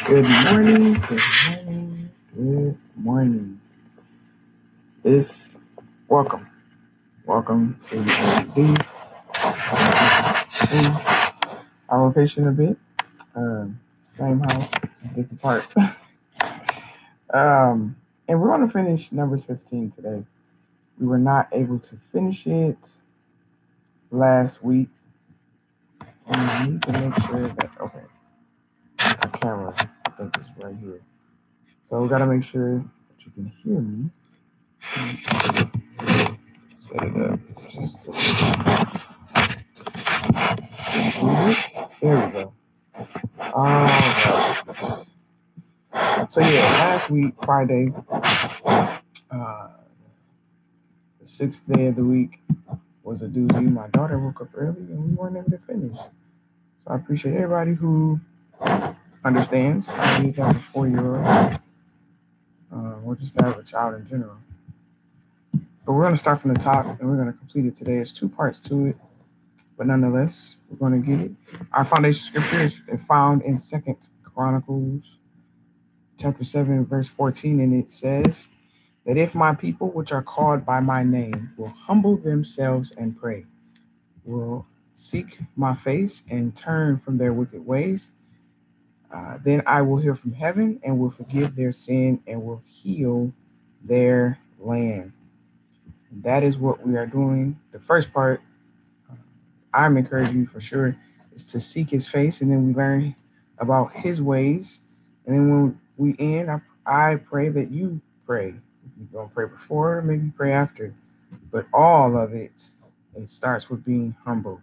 Good morning, good morning, good morning. This welcome to the our location a bit. Same house, different part. And we're going to finish Numbers 15 today. We were not able to finish it last week, and we need to make sure that our camera, I think, is right here. So we got to make sure that you can hear me. Set it up. There we go. All right. So yeah, last week, Friday, the sixth day of the week, was a doozy. My daughter woke up early and we weren't able to finish. So I appreciate everybody who understands. I need to have a 4-year-old, or just to have a child in general. But we're going to start from the top and we're going to complete it today. It's 2 parts to it, but nonetheless, we're going to get it. Our foundation scripture is found in 2nd Chronicles chapter 7, verse 14, and it says that if my people, which are called by my name, will humble themselves and pray, will seek my face and turn from their wicked ways, then I will hear from heaven and will forgive their sin and will heal their land. And that is what we are doing. The first part, I'm encouraging you for sure, is to seek his face, and then we learn about his ways. And then when we end, I pray that you pray. If you don't pray before, maybe pray after. But all of it starts with being humble.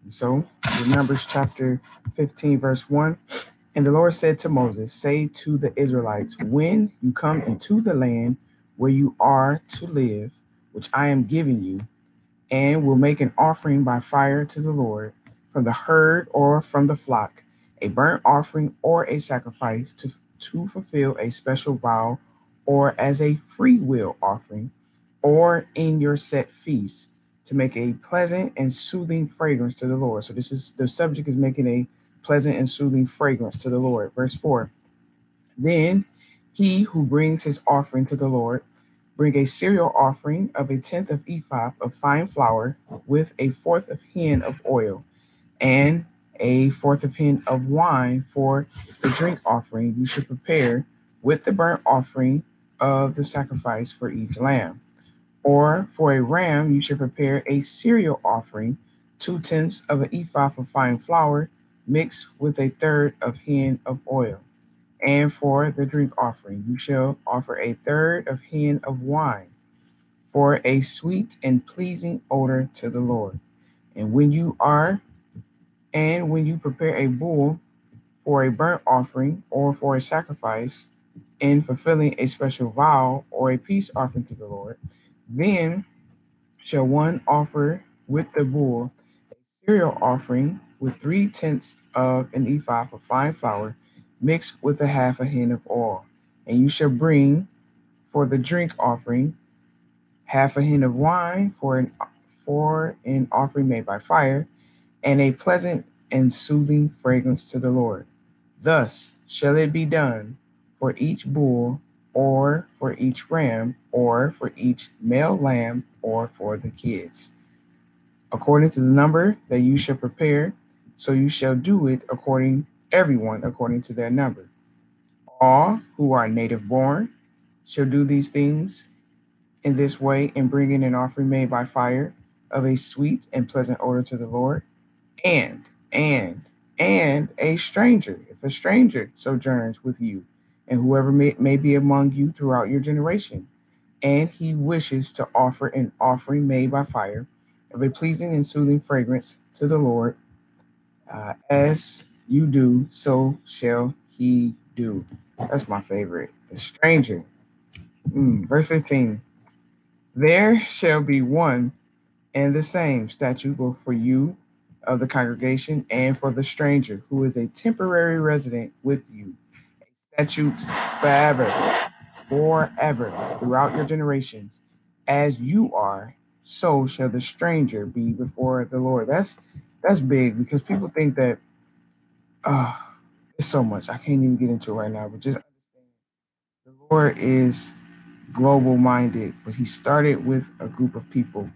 And so, Numbers chapter 15, verse 1. And the Lord said to Moses, say to the Israelites, when you come into the land where you are to live, which I am giving you, and will make an offering by fire to the Lord from the herd or from the flock, a burnt offering or a sacrifice to fulfill a special vow, or as a free will offering, or in your set feasts, to make a pleasant and soothing fragrance to the Lord. So this is the subject is making a pleasant and soothing fragrance to the Lord. Verse 4. Then he who brings his offering to the Lord bring a cereal offering of a tenth of ephah of fine flour with a fourth of hin of oil, and a fourth of hin of wine for the drink offering you should prepare with the burnt offering of the sacrifice for each lamb. Or for a ram you should prepare a cereal offering, 2/10 of an ephah of fine flour mixed with a third of hin of oil. And for the drink offering you shall offer a third of hin of wine, for a sweet and pleasing odor to the Lord. And when you prepare a bull for a burnt offering or for a sacrifice, in fulfilling a special vow or a peace offering to the Lord, then shall one offer with the bull a cereal offering with 3/10 of an ephah of fine flour mixed with a half a hin of oil. And you shall bring for the drink offering half a hin of wine for an offering made by fire, and a pleasant and soothing fragrance to the Lord. Thus shall it be done for each bull, or for each ram, or for each male lamb, or for the kids, according to the number that you shall prepare. So you shall do it everyone according to their number. All who are native born shall do these things in this way, and bring in an offering made by fire of a sweet and pleasant odor to the Lord. And, and, and a stranger, if a stranger sojourns with you, and whoever may be among you throughout your generation, and he wishes to offer an offering made by fire of a pleasing and soothing fragrance to the Lord, as you do, so shall he do. That's my favorite. The stranger. Verse 15. There shall be one and the same statute both for you of the congregation and for the stranger who is a temporary resident with you. A statute forever, throughout your generations. As you are, so shall the stranger be before the Lord. That's big, because people think that uh, It's so much. I can't even get into it right now, but just understand the Lord is global minded, but he started with a group of people,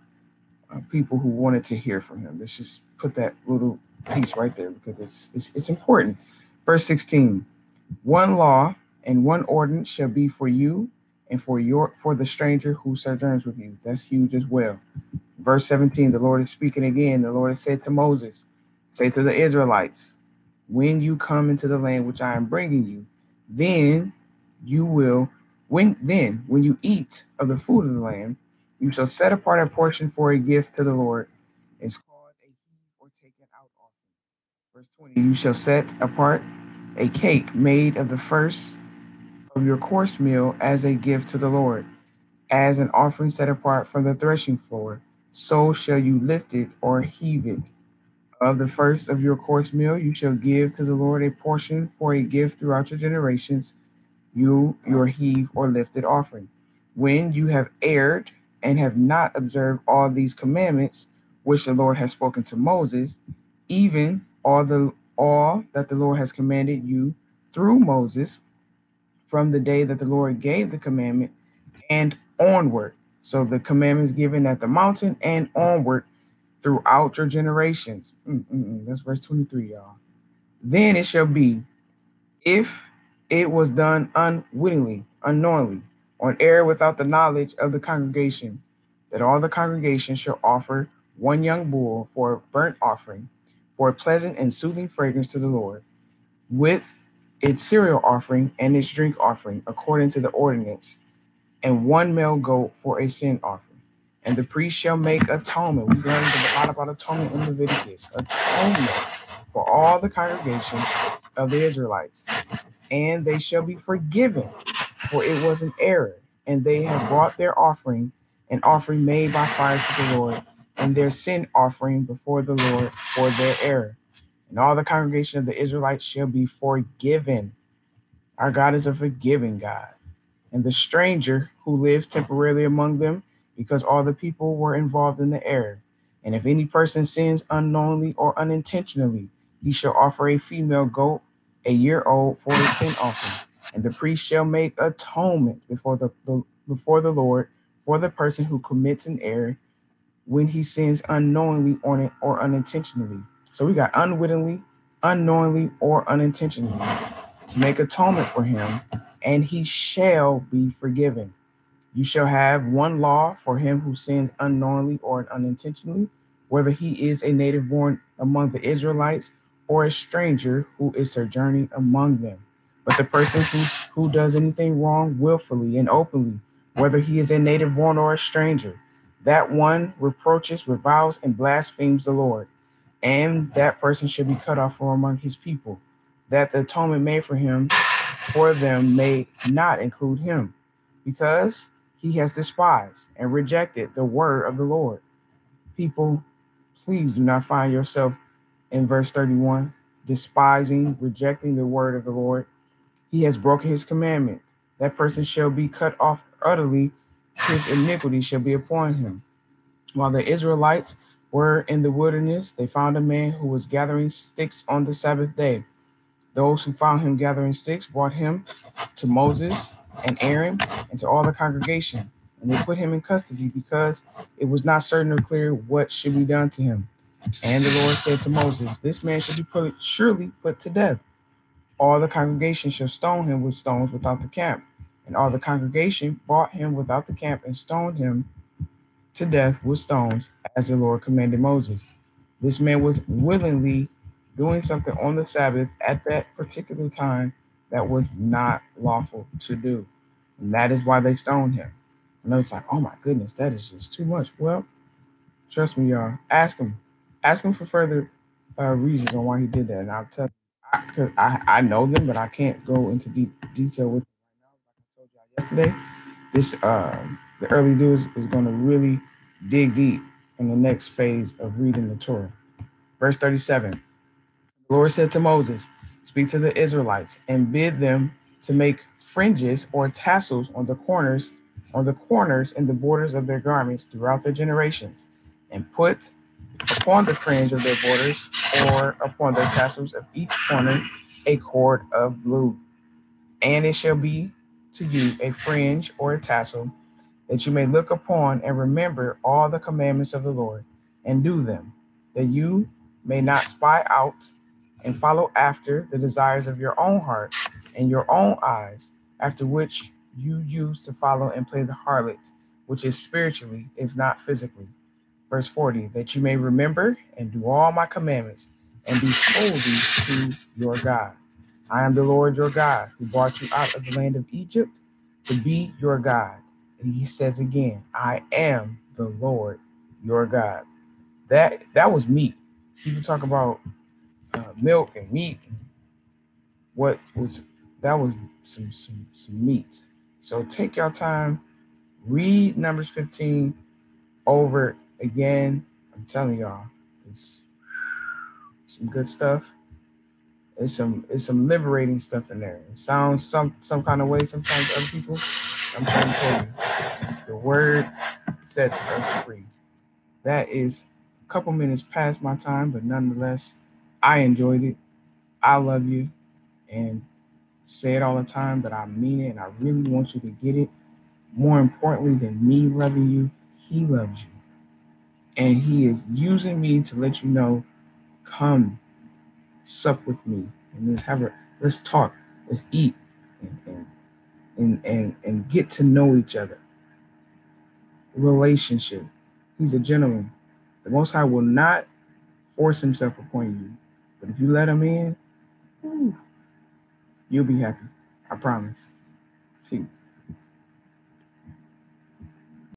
people who wanted to hear from him. Let's just put that little piece right there because it's important. Verse 16. One law and one ordinance shall be for you and for the stranger who sojourns with you. That's huge as well. Verse 17, the Lord is speaking again. The Lord has said to Moses, say to the Israelites, when you come into the land which I am bringing you, then you will when you eat of the food of the land, you shall set apart a portion for a gift to the Lord. It's called a heave or taken out offering. Verse 20, you shall set apart a cake made of the first of your course meal as a gift to the Lord, as an offering set apart from the threshing floor. So shall you lift it or heave it. Of the first of your course meal, you shall give to the Lord a portion for a gift throughout your generations, your heave or lifted offering. When you have erred and have not observed all these commandments which the Lord has spoken to Moses, even all that the Lord has commanded you through Moses, from the day that the Lord gave the commandment and onward. So the commandments given at the mountain and onward throughout your generations. That's verse 23, y'all. Then it shall be, if it was done unwittingly, unknowingly, on error without the knowledge of the congregation, that all the congregation shall offer one young bull for a burnt offering, for a pleasant and soothing fragrance to the Lord, with its cereal offering and its drink offering, according to the ordinance, and one male goat for a sin offering. And the priest shall make atonement. We learned a lot about atonement in Leviticus. Atonement for all the congregation of the Israelites. And they shall be forgiven, for it was an error. And they have brought their offering, an offering made by fire to the Lord, and their sin offering before the Lord for their error. And all the congregation of the Israelites shall be forgiven. Our God is a forgiving God. And the stranger who lives temporarily among them, because all the people were involved in the error. And if any person sins unknowingly or unintentionally, he shall offer a female goat, a year old, for a sin offering. And the priest shall make atonement before the Lord for the person who commits an error when he sins unknowingly or unintentionally. So we got unwittingly, unknowingly, or unintentionally, to make atonement for him, and he shall be forgiven. You shall have one law for him who sins unknowingly or unintentionally, whether he is a native born among the Israelites or a stranger who is sojourning among them. But the person who does anything wrong willfully and openly, whether he is a native born or a stranger, that one reproaches, reviles, and blasphemes the Lord, and that person should be cut off from among his people, that the atonement made for them may not include him, because he has despised and rejected the word of the Lord. People, please do not find yourself in verse 31, despising, rejecting the word of the Lord. He has broken his commandment. That person shall be cut off utterly. His iniquity shall be upon him. While the Israelites were in the wilderness, they found a man who was gathering sticks on the Sabbath day. Those who found him gathering sticks brought him to Moses and Aaron and to all the congregation, and they put him in custody because it was not certain or clear what should be done to him. And the Lord said to Moses, this man shall be surely put to death. All the congregation shall stone him with stones without the camp. And all the congregation brought him without the camp and stoned him to death with stones, as the Lord commanded Moses. This man was willingly doing something on the Sabbath at that particular time that was not lawful to do. And that is why they stoned him. I know it's like, oh my goodness, that is just too much. Well, trust me, y'all. Ask him. Ask him for further reasons on why he did that. And I'll tell you, because I know them, but I can't go into deep detail with them right now. Like I told y'all yesterday, the early dudes is going to really dig deep in the next phase of reading the Torah. Verse 37, the Lord said to Moses, speak to the Israelites and bid them to make fringes or tassels on the corners and the borders of their garments throughout their generations, and put upon the fringe of their borders or upon the tassels of each corner a cord of blue. And it shall be to you a fringe or a tassel, that you may look upon and remember all the commandments of the Lord, and do them, that you may not spy out and follow after the desires of your own heart and your own eyes, after which you used to follow and play the harlot, which is spiritually, if not physically. Verse 40, that you may remember and do all my commandments and be holy to your God. I am the Lord your God, who brought you out of the land of Egypt to be your God. And he says again, I am the Lord your God. That was meat. People talk about milk and meat. What was that? Was some meat. So take your time, read Numbers 15 over again. I'm telling y'all, it's some good stuff. It's some liberating stuff in there. It sounds some kind of way sometimes to other people. I'm trying to tell you, the word sets us free. That is a couple minutes past my time, but nonetheless, I enjoyed it. I love you, and say it all the time, but I mean it, and I really want you to get it. More importantly than me loving you, he loves you, and he is using me to let you know, come sup with me, and let's talk, let's eat, and get to know each other. Relationship. He's a gentleman. The Most High will not force himself upon you, but if you let him in, you'll be happy. I promise. Peace.